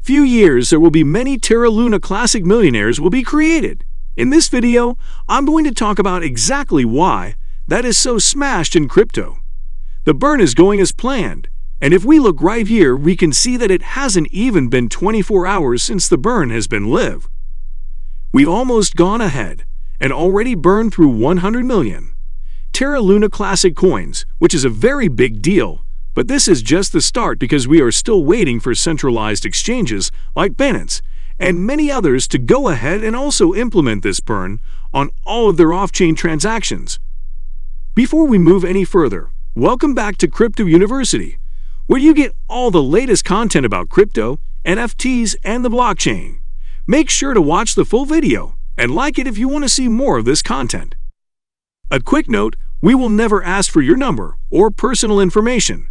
few years, there will be many Terra Luna Classic millionaires will be created. In this video, I'm going to talk about exactly why that is so smashed in crypto. The burn is going as planned, and if we look right here, we can see that it hasn't even been 24 hours since the burn has been live. We've almost gone ahead and already burned through 100 million Terra Luna Classic coins, which is a very big deal, but this is just the start because we are still waiting for centralized exchanges like Binance and many others to go ahead and also implement this burn on all of their off-chain transactions. Before we move any further, welcome back to Crypto University, where you get all the latest content about crypto, NFTs, and the blockchain. Make sure to watch the full video and like it if you want to see more of this content. A quick note, we will never ask for your number or personal information,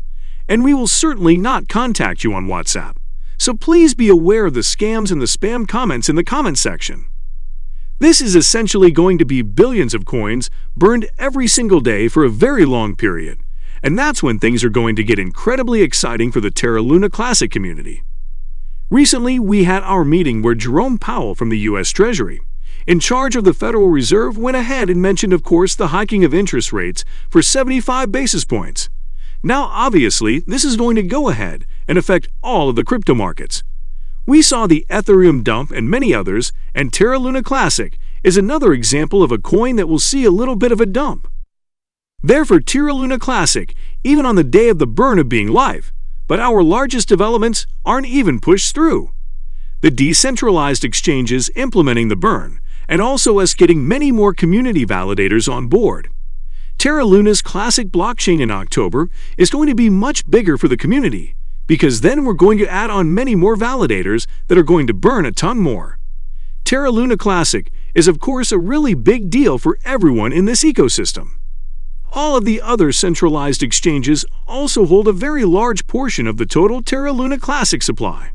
and we will certainly not contact you on WhatsApp, so please be aware of the scams and the spam comments in the comment section. This is essentially going to be billions of coins burned every single day for a very long period, and that's when things are going to get incredibly exciting for the Terra Luna Classic community. Recently, we had our meeting where Jerome Powell from the U.S. Treasury, in charge of the Federal Reserve, went ahead and mentioned, of course, the hiking of interest rates for 75 basis points. Now, obviously, this is going to go ahead and affect all of the crypto markets. We saw the Ethereum dump and many others, and Terra Luna Classic is another example of a coin that will see a little bit of a dump. Therefore, Terra Luna Classic, even on the day of the burn of being live, but our largest developments aren't even pushed through. The decentralized exchanges implementing the burn, and also us getting many more community validators on board. Terra Luna's Classic blockchain in October is going to be much bigger for the community, because then we're going to add on many more validators that are going to burn a ton more. Terra Luna Classic is of course a really big deal for everyone in this ecosystem. All of the other centralized exchanges also hold a very large portion of the total Terra Luna Classic supply.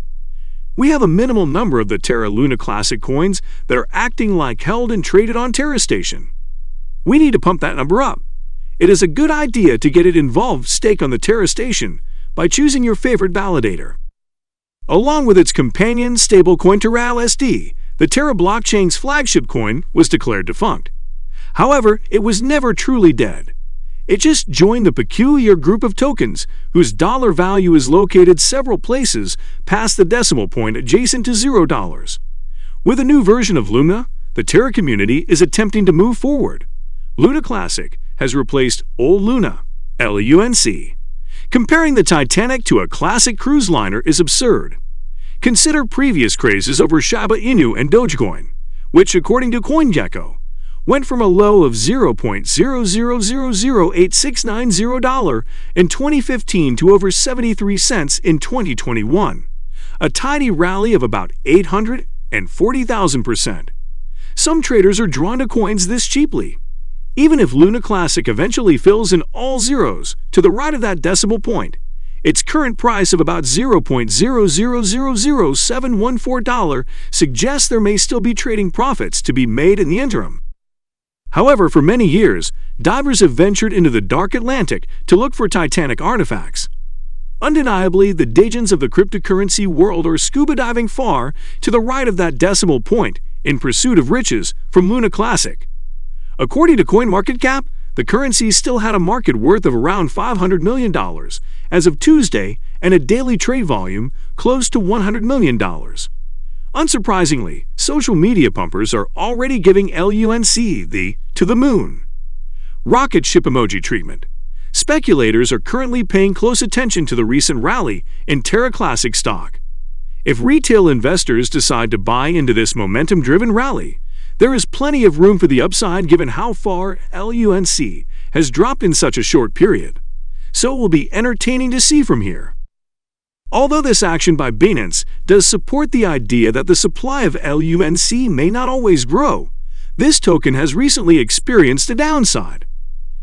We have a minimal number of the Terra Luna Classic coins that are acting like held and traded on TerraStation. We need to pump that number up. It is a good idea to get it involved stake on the TerraStation by choosing your favorite validator. Along with its companion stablecoin Terra LSD, the Terra blockchain's flagship coin was declared defunct. However, it was never truly dead. It just joined the peculiar group of tokens whose dollar value is located several places past the decimal point adjacent to $0. With a new version of Luna, the Terra community is attempting to move forward. Luna Classic has replaced Old Luna, LUNC. Comparing the Titanic to a classic cruise liner is absurd. Consider previous crazes over Shiba Inu and Dogecoin, which, according to CoinGecko, went from a low of $0.00008690 in 2015 to over 73 cents in 2021, a tiny rally of about 840,000%. Some traders are drawn to coins this cheaply. Even if Luna Classic eventually fills in all zeros to the right of that decimal point, its current price of about $0.0000714 suggests there may still be trading profits to be made in the interim. However, for many years, divers have ventured into the dark Atlantic to look for Titanic artifacts. Undeniably, the Dajans of the cryptocurrency world are scuba diving far to the right of that decimal point in pursuit of riches from Luna Classic. According to CoinMarketCap, the currency still had a market worth of around $500 million as of Tuesday and a daily trade volume close to $100 million. Unsurprisingly, social media pumpers are already giving LUNC the to the moon rocket ship emoji treatment. Speculators are currently paying close attention to the recent rally in Terra Classic stock. If retail investors decide to buy into this momentum-driven rally, there is plenty of room for the upside given how far LUNC has dropped in such a short period. So it will be entertaining to see from here. Although this action by Binance does support the idea that the supply of LUNC may not always grow, this token has recently experienced a downside.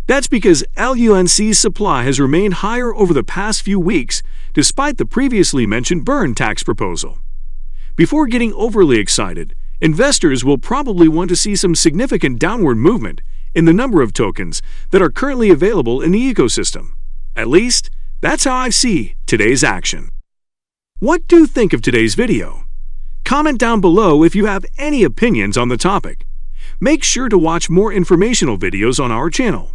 That's because LUNC's supply has remained higher over the past few weeks despite the previously mentioned burn tax proposal. Before getting overly excited, investors will probably want to see some significant downward movement in the number of tokens that are currently available in the ecosystem. At least, that's how I see today's action. What do you think of today's video? Comment down below if you have any opinions on the topic. Make sure to watch more informational videos on our channel.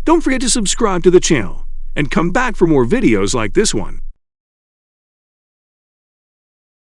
Don't forget to subscribe to the channel and come back for more videos like this one.